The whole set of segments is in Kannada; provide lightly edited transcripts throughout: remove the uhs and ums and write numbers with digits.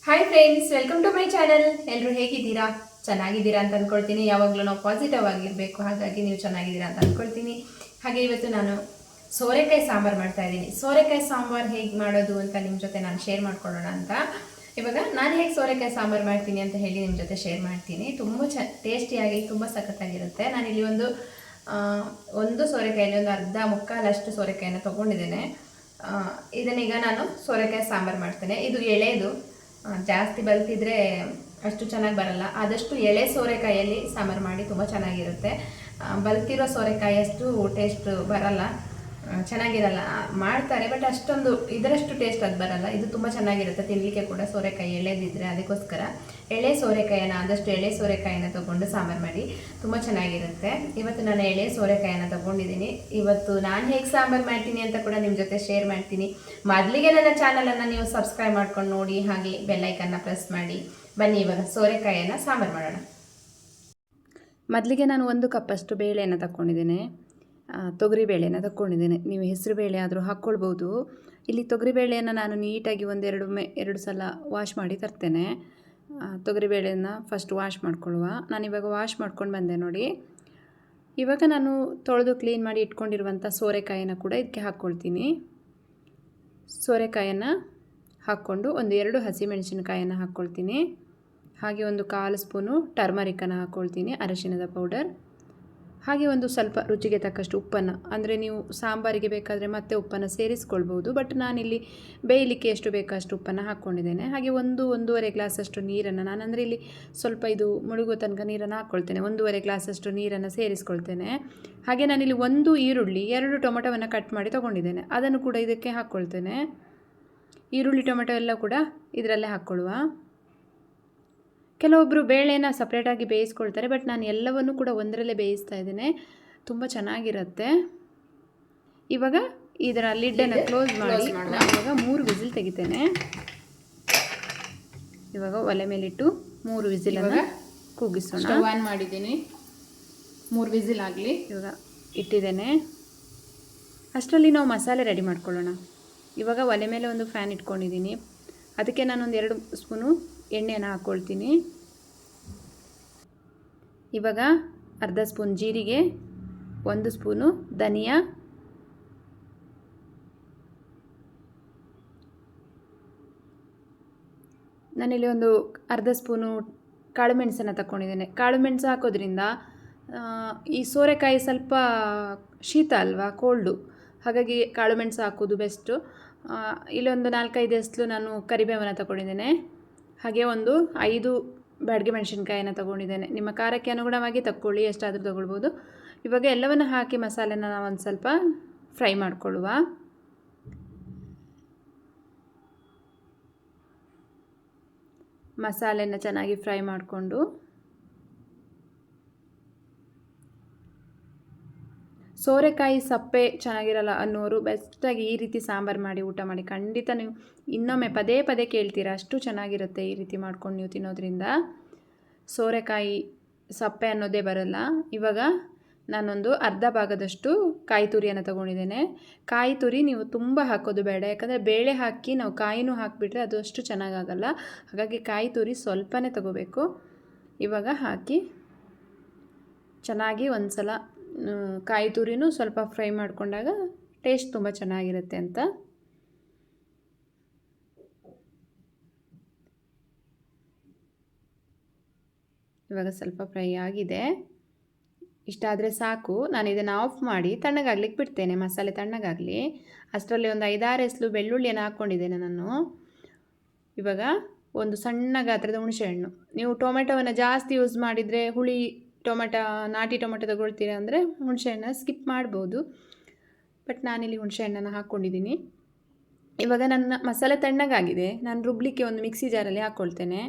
Hi friends, welcome to my channel. ಎಲ್ಲರೂ ಹೇಗಿದ್ದೀರಾ? ಚೆನ್ನಾಗಿದ್ದೀರಾ ಅಂತ ಅಂದ್ಕೊಳ್ತೀನಿ. ಯಾವಾಗಲೂ ನಾವು ಪಾಸಿಟಿವ್ ಆಗಿರಬೇಕು, ಹಾಗಾಗಿ ನೀವು ಚೆನ್ನಾಗಿದ್ದೀರಾ ಅಂತ ಅಂದ್ಕೊಳ್ತೀನಿ. ಹಾಗೆ ಇವತ್ತು ನಾನು ಸೋರೆಕಾಯಿ ಸಾಂಬಾರು ಮಾಡ್ತಾ ಇದ್ದೀನಿ. ಸೋರೆಕಾಯಿ ಸಾಂಬಾರು ಹೇಗೆ ಮಾಡೋದು ಅಂತ ನಿಮ್ಮ ಜೊತೆ ನಾನು ಶೇರ್ ಮಾಡ್ಕೊಳ್ಳೋಣ ಅಂತ. ಇವಾಗ ನಾನು ಹೇಗೆ ಸೋರೆಕಾಯಿ ಸಾಂಬಾರು ಮಾಡ್ತೀನಿ ಅಂತ ಹೇಳಿ ನಿಮ್ಮ ಜೊತೆ ಶೇರ್ ಮಾಡ್ತೀನಿ. ತುಂಬ ಟೇಸ್ಟಿಯಾಗಿ ತುಂಬ ಸಖತ್ತಾಗಿರುತ್ತೆ. ನಾನಿಲ್ಲಿ ಒಂದು ಸೋರೆಕಾಯಲ್ಲಿ ಒಂದು ಅರ್ಧ ಮುಕ್ಕಾಲಷ್ಟು ಸೋರೆಕಾಯಿನ ತೊಗೊಂಡಿದ್ದೇನೆ. ಇದನ್ನೀಗ ನಾನು ಸೋರೆಕಾಯಿ ಸಾಂಬಾರು ಮಾಡ್ತೇನೆ. ಇದು ಎಳೆದು ಜಾಸ್ತಿ ಬಲ್ತಿದ್ರೆ ಅಷ್ಟು ಚೆನ್ನಾಗಿ ಬರಲ್ಲ. ಆದಷ್ಟು ಎಳೆ ಸೋರೆಕಾಯಲ್ಲಿ ಸಾಂಬಾರು ಮಾಡಿ ತುಂಬ ಚೆನ್ನಾಗಿರುತ್ತೆ. ಬಲ್ತಿರೋ ಸೋರೆಕಾಯಿ ಅಷ್ಟು ಟೇಸ್ಟ್ ಬರಲ್ಲ, ಚೆನ್ನಾಗಿರಲ್ಲ. ಮಾಡ್ತಾರೆ ಬಟ್ ಅಷ್ಟೊಂದು ಇದರಷ್ಟು ಟೇಸ್ಟ್ ಅದು ಬರಲ್ಲ. ಇದು ತುಂಬ ಚೆನ್ನಾಗಿರುತ್ತೆ ತಿನ್ನಲಿಕ್ಕೆ ಕೂಡ, ಸೋರೆಕಾಯಿ ಎಳೆದಿದ್ರೆ. ಅದಕ್ಕೋಸ್ಕರ ಆದಷ್ಟು ಎಳೆ ಸೋರೆಕಾಯಿನ ತೊಗೊಂಡು ಸಾಂಬಾರು ಮಾಡಿ ತುಂಬ ಚೆನ್ನಾಗಿರುತ್ತೆ. ಇವತ್ತು ನಾನು ಎಳೆ ಸೋರೆಕಾಯಿನ ತೊಗೊಂಡಿದ್ದೀನಿ. ಇವತ್ತು ನಾನು ಹೇಗೆ ಸಾಂಬಾರು ಮಾಡ್ತೀನಿ ಅಂತ ಕೂಡ ನಿಮ್ಮ ಜೊತೆ ಶೇರ್ ಮಾಡ್ತೀನಿ. ಮೊದಲಿಗೆ ನನ್ನ ಚಾನಲನ್ನು ನೀವು ಸಬ್ಸ್ಕ್ರೈಬ್ ಮಾಡ್ಕೊಂಡು ನೋಡಿ, ಹಾಗೆ ಬೆಲ್ಲೈಕನ್ನ ಪ್ರೆಸ್ ಮಾಡಿ. ಬನ್ನಿ ಇವಾಗ ಸೋರೆಕಾಯಿಯನ್ನು ಸಾಂಬಾರು ಮಾಡೋಣ. ಮೊದಲಿಗೆ ನಾನು 1 ಕಪ್ಪಷ್ಟು ಬೇಳೆಯನ್ನು ತಗೊಂಡಿದ್ದೇನೆ. ತೊಗರಿ ಬೇಳೆಯನ್ನು ತಗೊಂಡಿದ್ದೇನೆ. ನೀವು ಹೆಸರು ಬೇಳೆ ಆದರೂ ಹಾಕ್ಕೊಳ್ಬೋದು. ಇಲ್ಲಿ ತೊಗರಿ ಬೇಳೆಯನ್ನು ನಾನು ನೀಟಾಗಿ ಎರಡು ಸಲ ವಾಶ್ ಮಾಡಿ ತರ್ತೇನೆ. ತೊಗರಿ ಬೇಳೆಯನ್ನು ಫಸ್ಟ್ ವಾಶ್ ಮಾಡ್ಕೊಳ್ಳುವ. ನಾನಿವಾಗ ವಾಶ್ ಮಾಡ್ಕೊಂಡು ಬಂದೆ ನೋಡಿ. ಇವಾಗ ನಾನು ತೊಳೆದು ಕ್ಲೀನ್ ಮಾಡಿ ಇಟ್ಕೊಂಡಿರುವಂಥ ಸೋರೆಕಾಯಿನ ಕೂಡ ಇದಕ್ಕೆ ಹಾಕ್ಕೊಳ್ತೀನಿ. ಸೋರೆಕಾಯನ್ನು ಹಾಕ್ಕೊಂಡು 2 ಹಸಿಮೆಣಸಿನಕಾಯನ್ನು ಹಾಕ್ಕೊಳ್ತೀನಿ. ಹಾಗೆ 1/4 ಸ್ಪೂನು ಟರ್ಮರಿಕನ್ನು ಹಾಕ್ಕೊಳ್ತೀನಿ, ಅರಿಶಿಣದ ಪೌಡರ್. ಹಾಗೆ ಸ್ವಲ್ಪ ರುಚಿಗೆ ತಕ್ಕಷ್ಟು ಉಪ್ಪನ್ನು, ಅಂದರೆ ನೀವು ಸಾಂಬಾರಿಗೆ ಬೇಕಾದರೆ ಮತ್ತೆ ಉಪ್ಪನ್ನು ಸೇರಿಸ್ಕೊಳ್ಬೋದು, ಬಟ್ ನಾನಿಲ್ಲಿ ಬೇಯಲಿಕ್ಕೆ ಎಷ್ಟು ಬೇಕೋ ಅಷ್ಟು ಉಪ್ಪನ್ನು ಹಾಕ್ಕೊಂಡಿದ್ದೇನೆ. ಹಾಗೆ 1-1.5 ಗ್ಲಾಸಷ್ಟು ನೀರನ್ನು, ನಾನಂದರೆ ಇಲ್ಲಿ ಸ್ವಲ್ಪ ಇದು ಮುಳುಗೋ ತನಕ ನೀರನ್ನು ಹಾಕ್ಕೊಳ್ತೇನೆ. 1.5 ಗ್ಲಾಸಷ್ಟು ನೀರನ್ನು ಸೇರಿಸ್ಕೊಳ್ತೇನೆ. ಹಾಗೆ ನಾನಿಲ್ಲಿ 1 ಈರುಳ್ಳಿ, 2 ಟೊಮೆಟೊವನ್ನು ಕಟ್ ಮಾಡಿ ತೊಗೊಂಡಿದ್ದೇನೆ, ಅದನ್ನು ಕೂಡ ಇದಕ್ಕೆ ಹಾಕ್ಕೊಳ್ತೇನೆ. ಈರುಳ್ಳಿ ಟೊಮೆಟೊ ಎಲ್ಲ ಕೂಡ ಇದರಲ್ಲೇ ಹಾಕ್ಕೊಳ್ಳುವ. ಕೆಲವೊಬ್ಬರು ಬೇಳೆನ ಸಪ್ರೇಟಾಗಿ ಬೇಯಿಸ್ಕೊಳ್ತಾರೆ, ಬಟ್ ನಾನು ಎಲ್ಲವನ್ನೂ ಕೂಡ ಒಂದರಲ್ಲೇ ಬೇಯಿಸ್ತಾ ಇದ್ದೇನೆ. ತುಂಬ ಚೆನ್ನಾಗಿರುತ್ತೆ. ಇವಾಗ ಇದರ ಲಿಡ್ಡನ್ನು ಕ್ಲೋಸ್ ಮಾಡಿ ನಾನು ಇವಾಗ 3 ವಿಸಿಲ್ ತೆಗಿತೇನೆ. ಇವಾಗ ಒಲೆ ಮೇಲಿಟ್ಟು 3 ವಿಸಿಲನ್ನು ಕೂಗಿಸೋಣ. ಸ್ಟವ್ ಆನ್ ಮಾಡಿದ್ದೀನಿ, 3 ವಿಸಿಲ್ ಆಗಲಿ. ಇವಾಗ ಇಟ್ಟಿದ್ದೇನೆ. ಅಷ್ಟರಲ್ಲಿ ನಾವು ಮಸಾಲೆ ರೆಡಿ ಮಾಡ್ಕೊಳ್ಳೋಣ. ಇವಾಗ ಒಲೆ ಮೇಲೆ ಒಂದು ಫ್ಯಾನ್ ಇಟ್ಕೊಂಡಿದ್ದೀನಿ. ಅದಕ್ಕೆ ನಾನೊಂದು 2 ಸ್ಪೂನು ಎಣ್ಣೆಯನ್ನು ಹಾಕ್ಕೊಳ್ತೀನಿ. ಇವಾಗ ಅರ್ಧ ಸ್ಪೂನ್ ಜೀರಿಗೆ, 1 ಸ್ಪೂನು ಧನಿಯಾ, ನಾನಿಲ್ಲಿ ಒಂದು ಅರ್ಧ ಸ್ಪೂನು ಕಾಳು ಮೆಣಸನ್ನು ತಗೊಂಡಿದ್ದೇನೆ. ಕಾಳು ಮೆಣಸು ಹಾಕೋದ್ರಿಂದ ಈ ಸೋರೆಕಾಯಿ ಸ್ವಲ್ಪ ಶೀತ ಅಲ್ವಾ, ಕೋಲ್ಡು, ಹಾಗಾಗಿ ಕಾಳು ಮೆಣಸು ಹಾಕೋದು ಬೆಸ್ಟು. ಇಲ್ಲೊಂದು 4-5 ಎಸ್ಲು ನಾನು ಕರಿಬೇವನ್ನು ತಗೊಂಡಿದ್ದೇನೆ. ಹಾಗೆ 5 ಬ್ಯಾಡಗೆ ಮೆಣಸಿನ್ಕಾಯನ್ನು ತಗೊಂಡಿದ್ದೇನೆ. ನಿಮ್ಮ ಖಾರಕ್ಕೆ ಅನುಗುಣವಾಗಿ ತಗೊಳ್ಳಿ, ಎಷ್ಟಾದರೂ ತಗೊಳ್ಬೋದು. ಇವಾಗ ಎಲ್ಲವನ್ನು ಹಾಕಿ ಮಸಾಲೆನ ನಾವು ಒಂದು ಸ್ವಲ್ಪ ಫ್ರೈ ಮಾಡಿಕೊಳ್ಳುವ. ಮಸಾಲೆನ ಚೆನ್ನಾಗಿ ಫ್ರೈ ಮಾಡಿಕೊಂಡು ಸೋರೆಕಾಯಿ ಸಪ್ಪೆ ಚೆನ್ನಾಗಿರಲ್ಲ ಅನ್ನೋರು ಬೆಸ್ಟಾಗಿ ಈ ರೀತಿ ಸಾಂಬಾರು ಮಾಡಿ ಊಟ ಮಾಡಿ. ಖಂಡಿತ ನೀವು ಇನ್ನೊಮ್ಮೆ ಪದೇ ಪದೇ ಕೇಳ್ತೀರಾ, ಅಷ್ಟು ಚೆನ್ನಾಗಿರುತ್ತೆ ಈ ರೀತಿ ಮಾಡ್ಕೊಂಡು ನೀವು ತಿನ್ನೋದ್ರಿಂದ. ಸೋರೆಕಾಯಿ ಸಪ್ಪೆ ಅನ್ನೋದೇ ಬರಲ್ಲ. ಇವಾಗ ನಾನೊಂದು ಅರ್ಧ ಭಾಗದಷ್ಟು ಕಾಯಿ ತುರಿಯನ್ನು ತಗೊಂಡಿದ್ದೇನೆ. ಕಾಯಿ ತುರಿ ನೀವು ತುಂಬ ಹಾಕೋದು ಬೇಡ, ಯಾಕಂದರೆ ಬೇಳೆ ಹಾಕಿ ನಾವು ಕಾಯಿನೂ ಹಾಕಿಬಿಟ್ರೆ ಅದು ಅಷ್ಟು ಚೆನ್ನಾಗಾಗಲ್ಲ. ಹಾಗಾಗಿ ಕಾಯಿ ತುರಿ ಸ್ವಲ್ಪನೇ ತಗೋಬೇಕು. ಇವಾಗ ಹಾಕಿ ಚೆನ್ನಾಗಿ ಒಂದು ಸಲ ಕಾಯಿ ತುರಿನೂ ಸ್ವಲ್ಪ ಫ್ರೈ ಮಾಡಿಕೊಂಡಾಗ ಟೇಸ್ಟ್ ತುಂಬ ಚೆನ್ನಾಗಿರುತ್ತೆ ಅಂತ. ಇವಾಗ ಸ್ವಲ್ಪ ಫ್ರೈ ಆಗಿದೆ, ಇಷ್ಟಾದರೆ ಸಾಕು. ನಾನು ಇದನ್ನು ಆಫ್ ಮಾಡಿ ತಣ್ಣಗಾಗ್ಲಿಕ್ಕೆ ಬಿಡ್ತೇನೆ, ಮಸಾಲೆ ತಣ್ಣಗಾಗಲಿ. ಅಷ್ಟರಲ್ಲಿ ಒಂದು 5-6 ಎಸ್ಲು ಬೆಳ್ಳುಳ್ಳಿಯನ್ನು ಹಾಕ್ಕೊಂಡಿದ್ದೇನೆ ನಾನು. ಇವಾಗ ಒಂದು ಸಣ್ಣ ಗಾತ್ರದ ಹುಣಸೆಹಣ್ಣು, ನೀವು ಟೊಮೆಟೊವನ್ನು ಜಾಸ್ತಿ ಯೂಸ್ ಮಾಡಿದರೆ ನಾಟಿ ಟೊಮೆಟೊ ತಗೊಳ್ತೀರ ಅಂದರೆ ಹುಣಸೆಹಣ್ಣು ಸ್ಕಿಪ್ ಮಾಡ್ಬೋದು, ಬಟ್ ನಾನಿಲ್ಲಿ ಹುಣಸೆಹಣ್ಣನ್ನು ಹಾಕ್ಕೊಂಡಿದ್ದೀನಿ. ಇವಾಗ ನನ್ನ ಮಸಾಲೆ ತಣ್ಣಗಾಗಿದೆ. ನಾನು ರುಬ್ಲಿಕ್ಕೆ ಒಂದು ಮಿಕ್ಸಿ ಜಾರಲ್ಲಿ ಹಾಕ್ಕೊಳ್ತೇನೆ.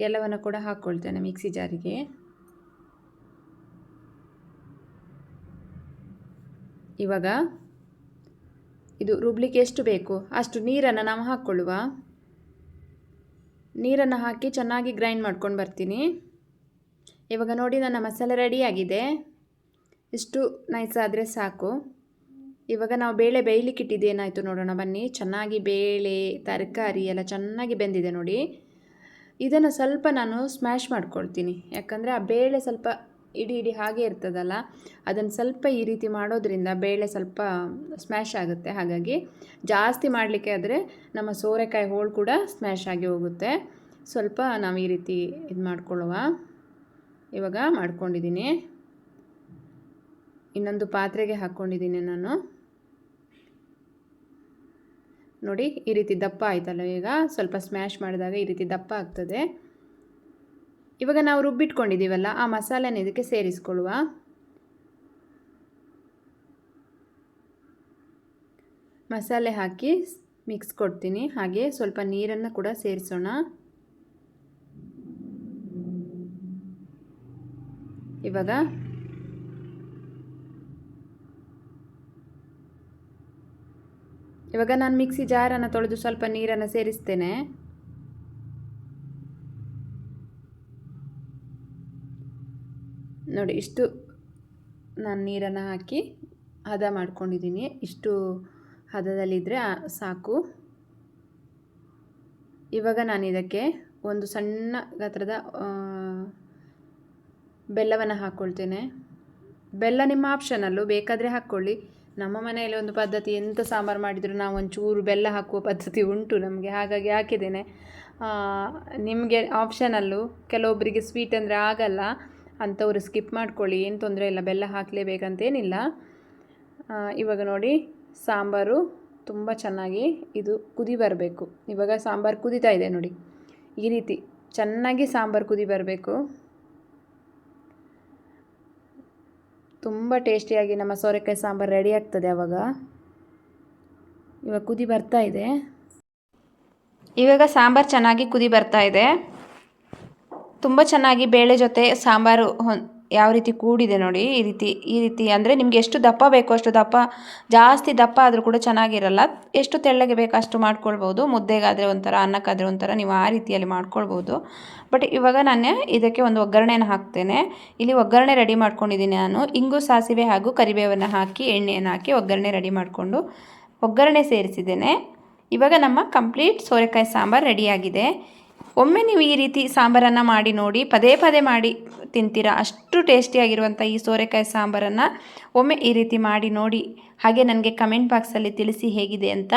ಎಲ್ಲವನ್ನು ಕೂಡ ಹಾಕ್ಕೊಳ್ತೇನೆ ಮಿಕ್ಸಿ ಜಾರಿಗೆ. ಇವಾಗ ಇದು ರುಬ್ಲಿಕ್ಕೆ ಎಷ್ಟು ಬೇಕು ಅಷ್ಟು ನೀರನ್ನು ನಾವು ಹಾಕ್ಕೊಳ್ಳುವ. ನೀರನ್ನು ಹಾಕಿ ಚೆನ್ನಾಗಿ ಗ್ರೈಂಡ್ ಮಾಡ್ಕೊಂಡು ಬರ್ತೀನಿ. ಇವಾಗ ನೋಡಿ ನನ್ನ ಮಸಾಲೆ ರೆಡಿಯಾಗಿದೆ. ಇಷ್ಟು ನೈಸ್ ಆದರೆ ಸಾಕು. ಇವಾಗ ನಾವು ಬೇಳೆ ಬೇಯಲಿಕ್ಕೆ ಇಟ್ಟಿದ್ದು ಏನಾಯಿತು ನೋಡೋಣ ಬನ್ನಿ. ಚೆನ್ನಾಗಿ ಬೇಳೆ ತರಕಾರಿ ಎಲ್ಲ ಚೆನ್ನಾಗಿ ಬೆಂದಿದೆ ನೋಡಿ. ಇದನ್ನು ಸ್ವಲ್ಪ ನಾನು ಸ್ಮ್ಯಾಶ್ ಮಾಡ್ಕೊಳ್ತೀನಿ, ಯಾಕಂದರೆ ಆ ಬೇಳೆ ಸ್ವಲ್ಪ ಇಡಿ ಹಾಗೆ ಇರ್ತದಲ್ಲ, ಅದನ್ನು ಸ್ವಲ್ಪ ಈ ರೀತಿ ಮಾಡೋದ್ರಿಂದ ಬೇಳೆ ಸ್ವಲ್ಪ ಸ್ಮ್ಯಾಶ್ ಆಗುತ್ತೆ. ಹಾಗಾಗಿ ಜಾಸ್ತಿ ಮಾಡಲಿಕ್ಕೆ ಆದರೆ ನಮ್ಮ ಸೋರೆಕಾಯಿ ಹೋಳು ಕೂಡ ಸ್ಮ್ಯಾಶ್ ಆಗಿ ಹೋಗುತ್ತೆ. ಸ್ವಲ್ಪ ನಾವು ಈ ರೀತಿ ಇದು ಮಾಡ್ಕೊಳ್ಳುವ. ಇವಾಗ ಮಾಡ್ಕೊಂಡಿದ್ದೀನಿ, ಇನ್ನೊಂದು ಪಾತ್ರೆಗೆ ಹಾಕ್ಕೊಂಡಿದ್ದೀನಿ ನಾನು ನೋಡಿ. ಈ ರೀತಿ ದಪ್ಪ ಆಯ್ತಲ್ಲ, ಈಗ ಸ್ವಲ್ಪ ಸ್ಮ್ಯಾಶ್ ಮಾಡಿದಾಗ ಈ ರೀತಿ ದಪ್ಪ ಆಗ್ತದೆ. ಇವಾಗ ನಾವು ರುಬ್ಬಿಟ್ಕೊಂಡಿದ್ದೀವಲ್ಲ ಆ ಮಸಾಲೆನ ಇದಕ್ಕೆ ಸೇರಿಸ್ಕೊಳ್ಳುವ. ಮಸಾಲೆ ಹಾಕಿ ಮಿಕ್ಸ್ ಕೊಡ್ತೀನಿ, ಹಾಗೆ ಸ್ವಲ್ಪ ನೀರನ್ನು ಕೂಡ ಸೇರಿಸೋಣ. ಇವಾಗ ನಾನು ಮಿಕ್ಸಿ ಜಾರನ್ನು ತೊಳೆದು ಸ್ವಲ್ಪ ನೀರನ್ನು ಸೇರಿಸ್ತೇನೆ. ನೋಡಿ, ಇಷ್ಟು ನಾನು ನೀರನ್ನು ಹಾಕಿ ಹದ ಮಾಡ್ಕೊಂಡಿದ್ದೀನಿ. ಇಷ್ಟು ಹದದಲ್ಲಿದ್ದರೆ ಸಾಕು. ಇವಾಗ ನಾನು ಇದಕ್ಕೆ ಒಂದು ಸಣ್ಣ ಗಾತ್ರದ ಬೆಲ್ಲವನ್ನು ಹಾಕ್ಕೊಳ್ತೇನೆ. ಬೆಲ್ಲ ನಿಮ್ಮ ಆಪ್ಷನಲ್ಲು, ಬೇಕಾದರೆ ಹಾಕ್ಕೊಳ್ಳಿ. ನಮ್ಮ ಮನೆಯಲ್ಲಿ ಒಂದು ಪದ್ಧತಿ, ಎಂಥ ಸಾಂಬಾರು ಮಾಡಿದರೂ ನಾವು ಒಂಚೂರು ಬೆಲ್ಲ ಹಾಕುವ ಪದ್ಧತಿ ಉಂಟು ನಮಗೆ, ಹಾಗಾಗಿ ಹಾಕಿದ್ದೇನೆ. ನಿಮಗೆ ಆಪ್ಷನಲ್ಲು. ಕೆಲವೊಬ್ಬರಿಗೆ ಸ್ವೀಟ್ ಅಂದರೆ ಆಗಲ್ಲ, ಅಂಥವ್ರು ಸ್ಕಿಪ್ ಮಾಡ್ಕೊಳ್ಳಿ, ಏನು ತೊಂದರೆ ಇಲ್ಲ, ಬೆಲ್ಲ ಹಾಕಲೇಬೇಕಂತೇನಿಲ್ಲ. ಇವಾಗ ನೋಡಿ, ಸಾಂಬಾರು ತುಂಬ ಚೆನ್ನಾಗಿ ಇದು ಕುದಿ ಬರಬೇಕು. ಇವಾಗ ಸಾಂಬಾರು ಕುದೀತಾ ಇದೆ ನೋಡಿ, ಈ ರೀತಿ ಚೆನ್ನಾಗಿ ಸಾಂಬಾರು ಕುದಿ ಬರಬೇಕು. ತುಂಬ ಟೇಸ್ಟಿಯಾಗಿ ನಮ್ಮ ಸೋರೆಕಾಯಿ ಸಾಂಬಾರು ರೆಡಿ ಆಗ್ತದೆ ಆವಾಗ. ಇವಾಗ ಕುದಿ ಬರ್ತಾ ಇದೆ. ಇವಾಗ ಸಾಂಬಾರು ಚೆನ್ನಾಗಿ ಕುದಿ ಬರ್ತಾ ಇದೆ. ತುಂಬ ಚೆನ್ನಾಗಿ ಬೇಳೆ ಜೊತೆ ಸಾಂಬಾರು ಯಾವ ರೀತಿ ಕೂಡಿದೆ ನೋಡಿ. ಈ ರೀತಿ ಅಂದರೆ ನಿಮಗೆ ಎಷ್ಟು ದಪ್ಪ ಬೇಕೋ ಅಷ್ಟು ದಪ್ಪ, ಜಾಸ್ತಿ ದಪ್ಪ ಆದರೂ ಕೂಡ ಚೆನ್ನಾಗಿರಲ್ಲ. ಎಷ್ಟು ತೆಳ್ಳಗೆ ಬೇಕೋ ಅಷ್ಟು ಮಾಡ್ಕೊಳ್ಬೋದು. ಮುದ್ದೆಗಾದರೆ ಒಂಥರ, ಅನ್ನಕ್ಕಾದರೆ ಒಂಥರ, ನೀವು ಆ ರೀತಿಯಲ್ಲಿ ಮಾಡ್ಕೊಳ್ಬೋದು. ಬಟ್ ಇವಾಗ ನಾನು ಇದಕ್ಕೆ ಒಂದು ಒಗ್ಗರಣೆಯನ್ನು ಹಾಕ್ತೇನೆ. ಇಲ್ಲಿ ಒಗ್ಗರಣೆ ರೆಡಿ ಮಾಡ್ಕೊಂಡಿದ್ದೀನಿ ನಾನು. ಇಂಗು, ಸಾಸಿವೆ ಹಾಗೂ ಕರಿಬೇವನ್ನು ಹಾಕಿ ಎಣ್ಣೆಯನ್ನು ಹಾಕಿ ಒಗ್ಗರಣೆ ರೆಡಿ ಮಾಡಿಕೊಂಡು ಒಗ್ಗರಣೆ ಸೇರಿಸಿದ್ದೇನೆ. ಇವಾಗ ನಮ್ಮ ಕಂಪ್ಲೀಟ್ ಸೋರೆಕಾಯಿ ಸಾಂಬಾರು ರೆಡಿಯಾಗಿದೆ. ಒಮ್ಮೆ ನೀವು ಈ ರೀತಿ ಸಾಂಬಾರನ್ನು ಮಾಡಿ ನೋಡಿ, ಪದೇ ಪದೇ ಮಾಡಿ ತಿಂತೀರಾ, ಅಷ್ಟು ಟೇಸ್ಟಿಯಾಗಿರುವಂಥ ಈ ಸೋರೆಕಾಯಿ ಸಾಂಬಾರನ್ನು ಒಮ್ಮೆ ಈ ರೀತಿ ಮಾಡಿ ನೋಡಿ. ಹಾಗೆ ನನಗೆ ಕಮೆಂಟ್ ಬಾಕ್ಸಲ್ಲಿ ತಿಳಿಸಿ ಹೇಗಿದೆ ಅಂತ.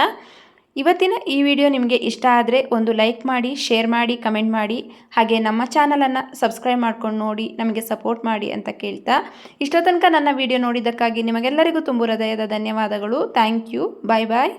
ಇವತ್ತಿನ ಈ ವಿಡಿಯೋ ನಿಮಗೆ ಇಷ್ಟ ಆದರೆ ಒಂದು ಲೈಕ್ ಮಾಡಿ, ಶೇರ್ ಮಾಡಿ, ಕಮೆಂಟ್ ಮಾಡಿ. ಹಾಗೆ ನಮ್ಮ ಚಾನಲನ್ನು ಸಬ್ಸ್ಕ್ರೈಬ್ ಮಾಡ್ಕೊಂಡು ನೋಡಿ, ನಮಗೆ ಸಪೋರ್ಟ್ ಮಾಡಿ ಅಂತ ಕೇಳ್ತಾ, ಇಷ್ಟೋ ತನಕ ನನ್ನ ವಿಡಿಯೋ ನೋಡಿದ್ದಕ್ಕಾಗಿ ನಿಮಗೆಲ್ಲರಿಗೂ ತುಂಬ ಹೃದಯದ ಧನ್ಯವಾದಗಳು. Thank you. Bye bye.